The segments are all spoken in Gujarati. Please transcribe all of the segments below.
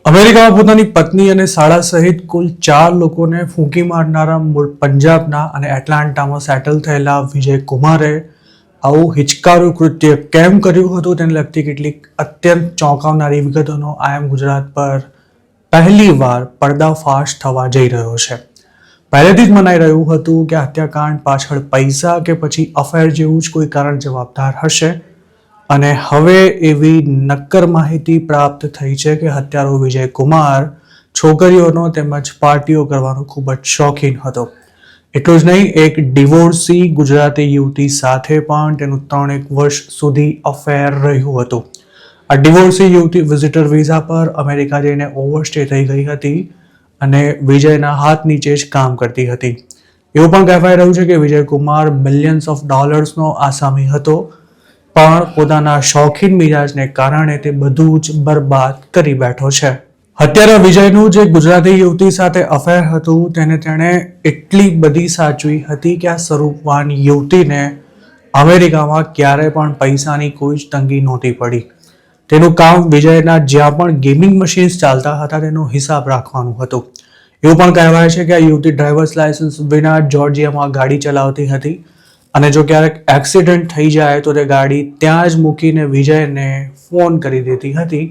અમેરિકામાં પોતાની પત્ની અને શાળા સહિત કુલ 4 લોકોને ફૂંકી મારનારા મૂળ પંજાબના અને એટલાન્ટામાં સેટલ થયેલા વિજય કુમારે આવું હિચકારું કૃત્ય કેમ કર્યું હતું તેને લગતી કેટલીક અત્યંત ચોંકાવનારી વિગતોનો આઈએમ ગુજરાત પર પહેલીવાર પર્દાફાશ થવા જઈ રહ્યો છે. પહેલેથી જ મનાઈ રહ્યું હતું કે હત્યાકાંડ પાછળ પૈસા કે પછી અફેર જેવું જ કોઈ કારણ જવાબદાર હશે, અને હવે એવી નક્કર માહિતી પ્રાપ્ત થઈ છે કે હત્યારો વિજય કુમાર છોકરીઓનો તેમજ પાર્ટીઓ કરવાનો ખૂબ જ શોખીન હતો. એટલું જ નહીં, એક ડિવોર્સી ગુજરાતી યુવતી સાથે પણ તેનું 3 વર્ષ સુધી અફેર રહ્યું હતું. આ ડિવોર્સી યુવતી વિઝિટર વિઝા પર અમેરિકા જઈને ઓવરસ્ટે થઈ ગઈ હતી અને વિજયના હાથ નીચે જ કામ કરતી હતી. એવું પણ કહેવાય રહ્યું છે કે વિજય કુમાર મિલિયન્સ ઓફ ડોલર્સનો આસામી હતો, પણ પોતાના શોખીન મિજાજને કારણે તે બધું જ બરબાદ કરી બેઠો છે. હત્યારા વિજયનું જે ગુજરાતી યુવતી સાથે અફેર હતું તેણે એટલી બધી સાચવી હતી કે આ સ્વરૂપવાન યુવતીને અમેરિકામાં ક્યારે પણ પૈસાની કોઈ જ તંગી નહોતી પડી. તેનું કામ વિજયના જ્યાં પણ ગેમિંગ મશીન્સ ચાલતા હતા તેનો હિસાબ રાખવાનું હતું. એવું પણ કહેવાય છે કે આ યુવતી ડ્રાઈવર્સ લાયસન્સ વિના જોર્જિયામાં ગાડી ચલાવતી હતી, અને જો ક્યારેક એક્સિડન્ટ થઈ જાય તો તે ગાડી ત્યાં જ મૂકીને વિજયને ફોન કરી દેતી હતી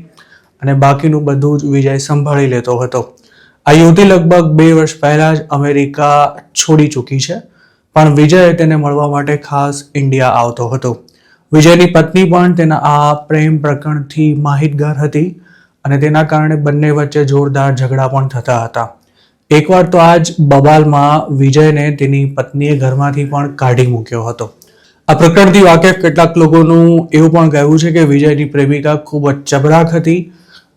અને બાકીનું બધું જ વિજય સંભાળી લેતો હતો. આ યુવતી લગભગ 2 વર્ષ પહેલા જ અમેરિકા છોડી ચૂકી છે, પણ વિજય તેને મળવા માટે ખાસ ઇન્ડિયા આવતો હતો. વિજયની પત્ની પણ તેના આ પ્રેમ પ્રકરણથી માહિતગાર હતી અને તેના કારણે બંને વચ્ચે જોરદાર ઝઘડા પણ થતા હતા. એકવાર તો આ જ બબાલમાં વિજયને તેની પત્નીએ ઘરમાંથી પણ કાઢી મૂક્યો હતો. આ પ્રકરણથી વાકેફ કેટલાક લોકોનું એવું પણ કહેવું છે કે વિજયની પ્રેમિકા ખૂબ જ ચબરાક હતી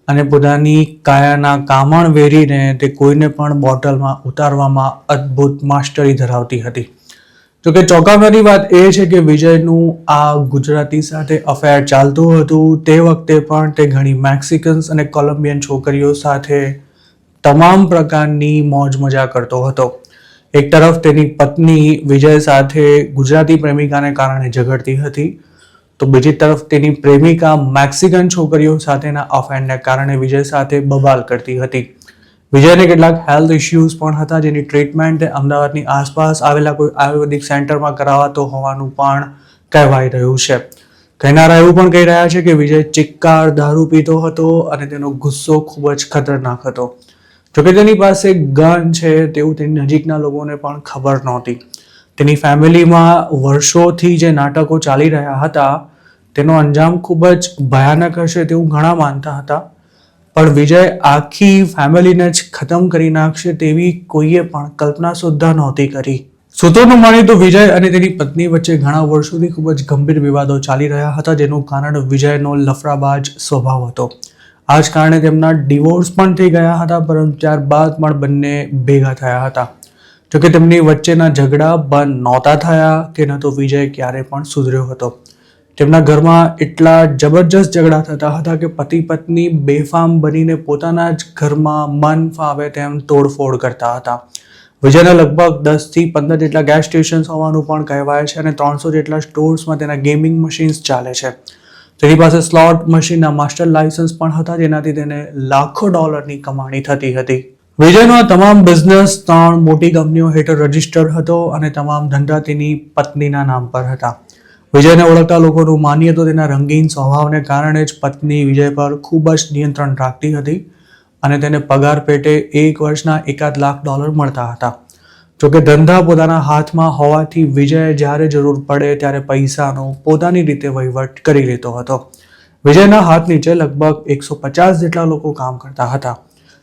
અને પોતાની કાયાના કામણ વેરીને તે કોઈને પણ બોટલમાં ઉતારવામાં અદ્ભુત માસ્ટરી ધરાવતી હતી. જોકે ચોંકાવનારી વાત એ છે કે વિજયનું આ ગુજરાતી સાથે અફેર ચાલતું હતું તે વખતે પણ તે ઘણી મેક્સિકન્સ અને કોલંબિયન છોકરીઓ સાથે તમામ પ્રકારની મોજ મજા કરતો હતો. એક તરફ તેની પત્ની વિજય સાથે ગુજરાતી પ્રેમિકાને કારણે ઝઘડતી હતી, તો બીજી તરફ તેની પ્રેમિકા મેક્સિકન છોકરીઓ સાથેના અફેરને કારણે વિજય સાથે બબાલ કરતી હતી. વિજયને કેટલાક હેલ્થ ઇશ્યુઝ પણ હતા, જેની ટ્રીટમેન્ટ અમદાવાદની આસપાસ આવેલા કોઈ આયુર્વેદિક સેન્ટરમાં કરાવાતો હોવાનું પણ કહેવાઈ રહ્યું છે. કહેનારા એવું પણ કહી રહ્યા છે કે વિજય ચિક્કાર દારૂ પીતો હતો અને તેનો ગુસ્સો ખૂબ જ ખતરનાક હતો. જોકે તેની પાસે ગન છે તેવું તેની નજીકના લોકોને પણ ખબર નહોતી. તેની ફેમિલીમાં વર્ષોથી જે નાટકો ચાલી રહ્યા હતા તેનો અંજામ ખૂબ જ ભયાનક હશે તેવું ઘણા માનતા હતા, પણ વિજય આખી ફેમિલીને જ ખતમ કરી નાખશે તેવી કોઈએ પણ કલ્પના સુદ્ધા નહોતી કરી. સૂત્રોનું માનીએ તો વિજય અને તેની પત્ની વચ્ચે ઘણા વર્ષોથી ખૂબ જ ગંભીર વિવાદો ચાલી રહ્યા હતા, જેનું કારણ વિજયનો લફરાબાજ સ્વભાવ હતો. આ જ કારણે તેમના ડિવોર્સ પણ થઈ ગયા હતા, પરંતુ ત્યારબાદ પણ બંને ભેગા થયા હતા. જોકે તેમની વચ્ચેના ઝઘડા બંધ નહોતા થયા કે ન તો વિજય ક્યારે પણ સુધર્યો હતો. તેમના ઘરમાં એટલા જબરજસ્ત ઝઘડા થતા હતા કે પતિ પત્ની બેફામ બનીને પોતાના જ ઘરમાં મન ફાવે તેમ તોડફોડ કરતા હતા. વિજયના લગભગ 10 થી 15 જેટલા ગેસ સ્ટેશન્સ હોવાનું પણ કહેવાય છે અને 300 જેટલા સ્ટોર્સમાં તેના ગેમિંગ મશીન્સ ચાલે છે. તેની પાસે સ્લોટ મશીનના માસ્ટર લાયસન્સ પણ હતા, જેનાથી તેને લાખો ડોલરની કમાણી થતી હતી. વિજયનો આ તમામ બિઝનેસ 3 મોટી કંપનીઓ હેઠળ રજીસ્ટર હતો અને તમામ ધંધા તેની પત્નીના નામ પર હતા. વિજયને ઓળખતા લોકોનું માનીએ તો તેના રંગીન સ્વભાવને કારણે જ પત્ની વિજય પર ખૂબ જ નિયંત્રણ રાખતી હતી અને તેને પગાર પેટે 1 વર્ષના $1 લાખ મળતા હતા. જોકે ધંધા પોતાના હાથમાં હોવાથી વિજય જ્યારે જરૂર પડે ત્યારે પૈસાનો પોતાની રીતે વહીવટ કરી લેતો હતો. વિજયના હાથ નીચે લગભગ 150 જેટલા લોકો કામ કરતા હતા.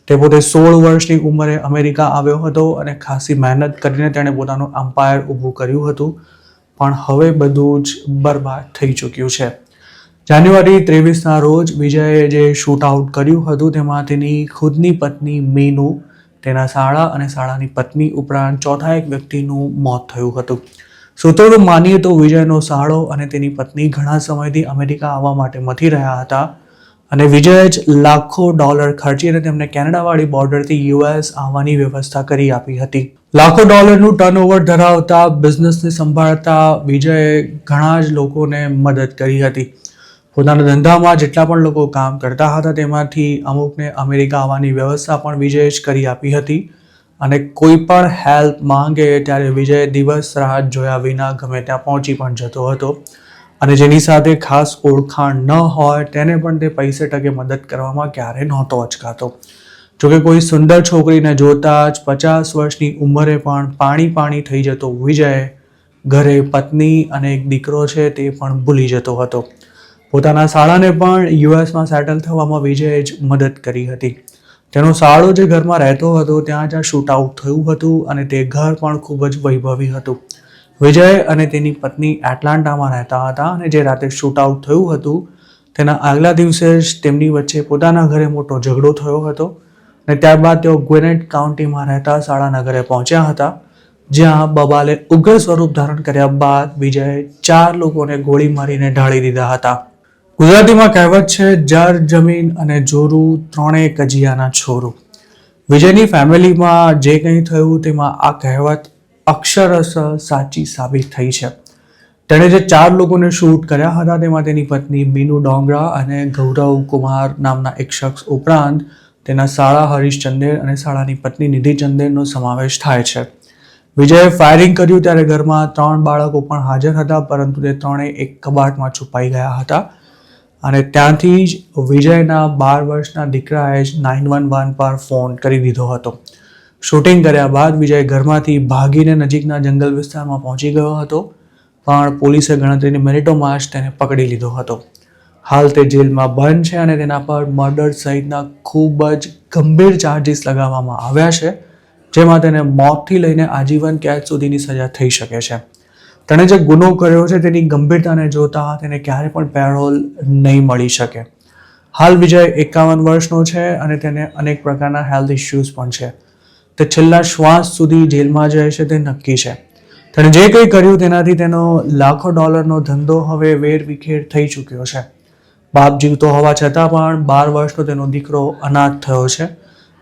તે પોતે 16 વર્ષની ઉંમરે અમેરિકા આવ્યો હતો અને ખાસી મહેનત કરીને તેણે પોતાનું એમ્પાયર ઊભું કર્યું હતું, પણ હવે બધું જ બરબાદ થઈ ચૂક્યું છે. જાન્યુઆરી 23ના રોજ વિજયે જે શૂટ આઉટ કર્યું હતું તેમાં તેની ખુદની પત્ની મીનુ, તેના શાળા અને શાળાની પત્ની ઉપરાંત ચોથા એક વ્યક્તિનું મોત થયું હતું. સૂત્રોનું માનીએ તો વિજયનો શાળો અને તેની પત્ની ઘણા સમયથી અમેરિકા આવવા માટે મથી રહ્યા હતા અને વિજયે જ લાખો ડોલર ખર્ચીને તેમને કેનેડાવાળી બોર્ડરથી US આવવાની વ્યવસ્થા કરી આપી હતી. લાખો ડોલરનું ટર્નઓવર ધરાવતા બિઝનેસને સંભાળતા વિજયે ઘણા જ લોકોને મદદ કરી હતી. પોતાના ધંધામાં જેટલા પણ લોકો કામ કરતા હતા તેમાંથી અમુકને અમેરિકા આવવાની વ્યવસ્થા પણ વિજયે જ કરી આપી હતી અને કોઈ પણ હેલ્પ માંગે ત્યારે વિજય દિવસ રાત જોયા વિના ગમે ત્યાં પહોંચી પણ જતો હતો અને જેની સાથે ખાસ ઓળખાણ ન હોય તેને પણ તે પૈસે ટકે મદદ કરવામાં ક્યારે નહોતો અચકાતો. જોકે કોઈ સુંદર છોકરીને જોતા જ 50 વર્ષની ઉંમરે પણ પાણી થઈ જતો વિજય ઘરે પત્ની અને એક દીકરો છે તે પણ ભૂલી જતો હતો. પોતાના શાળાને પણ યુએસમાં સેટલ થવામાં વિજયે જ મદદ કરી હતી. તેનો શાળો જે ઘરમાં રહેતો હતો ત્યાં જ શૂટ આઉટ થયું હતું અને તે ઘર પણ ખૂબ જ વૈભવી હતું. વિજય અને તેની પત્ની એટલાન્ટામાં રહેતા હતા અને જે રાતે શૂટ આઉટ થયું હતું તેના આગલા દિવસે જ તેમની વચ્ચે પોતાના ઘરે મોટો ઝઘડો થયો હતો અને ત્યારબાદ તેઓ ગ્વિનેટ કાઉન્ટીમાં રહેતા શાળાના ઘરે પહોંચ્યા હતા, જ્યાં બબાલે ઉગ્ર સ્વરૂપ ધારણ કર્યા બાદ વિજયે 4 લોકોને ગોળી મારીને ઢાળી દીધા હતા. ગુજરાતીમાં કહેવત છે, જર જમીન અને જોરું ત્રણેય કજિયાના છોરું. વિજયની ફેમિલીમાં જે કંઈ થયું તેમાં આ કહેવત અક્ષરશઃ સાચી સાબિત થઈ છે. તેણે જે 4 લોકોને શૂટ કર્યા હતા તેમાં તેની પત્ની બીનુ ડોંગરા અને ગૌરવ કુમાર નામના એક શખ્સ ઉપરાંત તેના સાળા હરીશ ચંદેર અને સાળાની પત્ની નિધિ ચંદેરનો સમાવેશ થાય છે. વિજયે ફાયરિંગ કર્યું ત્યારે ઘરમાં 3 બાળકો પણ હાજર હતા, પરંતુ તે ત્રણેય એક કબાટમાં છુપાઈ ગયા હતા અને ત્યાંથી જ વિજયના 12 વર્ષના દીકરાએ જ 911 પર ફોન કરી દીધો હતો. શૂટિંગ કર્યા બાદ વિજય ઘરમાંથી ભાગીને નજીકના જંગલ વિસ્તારમાં પહોંચી ગયો હતો, પણ પોલીસે ગણતરીની મિનિટોમાં જ તેને પકડી લીધો હતો. હાલ તે જેલમાં બંધ છે અને તેના પર મર્ડર સહિતના ખૂબ જ ગંભીર ચાર્જીસ લગાવવામાં આવ્યા છે, જેમાં તેને મોતથી લઈને આજીવન કેદ સુધીની સજા થઈ શકે છે. તેણે જે ગુનો કર્યો છે તેની ગંભીરતાને જોતા તેને ક્યારે પણ પેરોલ નહીં મળી શકે. હાલ વિજય 51 વર્ષનો છે અને તેને અનેક પ્રકારના હેલ્થ ઇશ્યુઝ પણ છે. તે છેલ્લા શ્વાસ સુધી જેલમાં જાય છે તે નક્કી છે. તેણે જે કંઈ કર્યું તેનાથી તેનો લાખો ડોલરનો ધંધો હવે વેરવિખેર થઈ ચૂક્યો છે. બાપ જીવતો હોવા છતાં પણ 12 વર્ષનો તેનો દીકરો અનાથ થયો છે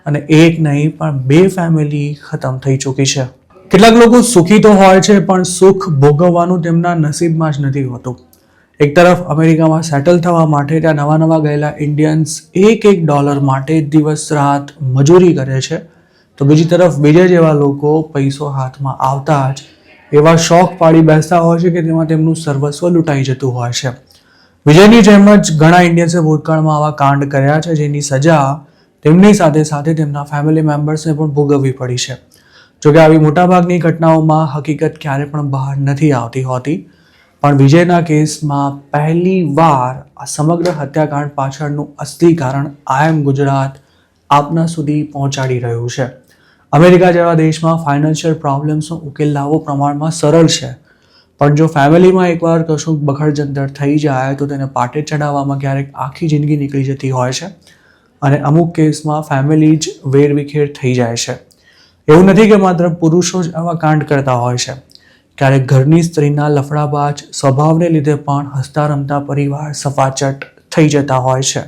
અને એક નહીં પણ 2 ફેમિલી ખતમ થઈ ચૂકી છે. કેટલાક લોકો સુખી તો હોય છે પણ સુખ ભોગવવાનું તેમના નસીબમાં જ નથી હોતું. એક તરફ અમેરિકામાં સેટલ થવા માટે ત્યાં નવા ગયેલા ઇન્ડિયન્સ એક ડોલર માટે દિવસ રાત મજૂરી કરે છે, તો બીજી તરફ વિજય જેવા લોકો પૈસો હાથમાં આવતા જ એવા શોખ પાડી બેસતા હોય છે કે તેમાં તેમનું સર્વસ્વ લૂંટાઈ જતું હોય છે. વિજયની જેમ જ ઘણા ઇન્ડિયન્સે ભૂતકાળમાં આવા કાંડ કર્યા છે, જેની સજા તેમની સાથે તેમના ફેમિલી મેમ્બર્સને પણ ભોગવવી પડી છે. જોકે આવી મોટાભાગની ઘટનાઓમાં હકીકત ક્યારે પણ બહાર નથી આવતી હોતી, પણ વિજયના કેસમાં પહેલી વાર આ સમગ્ર હત્યાકાંડ પાછળનું અસલી કારણ આઈ એમ ગુજરાત આપના સુધી પહોંચાડી રહ્યું છે. અમેરિકા જેવા દેશમાં ફાઇનાન્શિયલ પ્રોબ્લેમ્સનો ઉકેલ લાવવો પ્રમાણમાં સરળ છે, પણ જો ફેમિલીમાં એકવાર કશું બખડજંતર થઈ જાય તો તેને પાટે ચડાવવામાં ક્યારેક આખી જિંદગી નીકળી જતી હોય છે અને અમુક કેસમાં ફેમિલી જ વેરવિખેર થઈ જાય છે. એવું નથી કે માત્ર પુરુષો જ આવા કાંડ કરતા હોય છે. ક્યારેક ઘરની સ્ત્રીના લફડાબાજ સ્વભાવને લીધે પણ હસતા રમતા પરિવાર સફાચટ થઈ જતા હોય છે.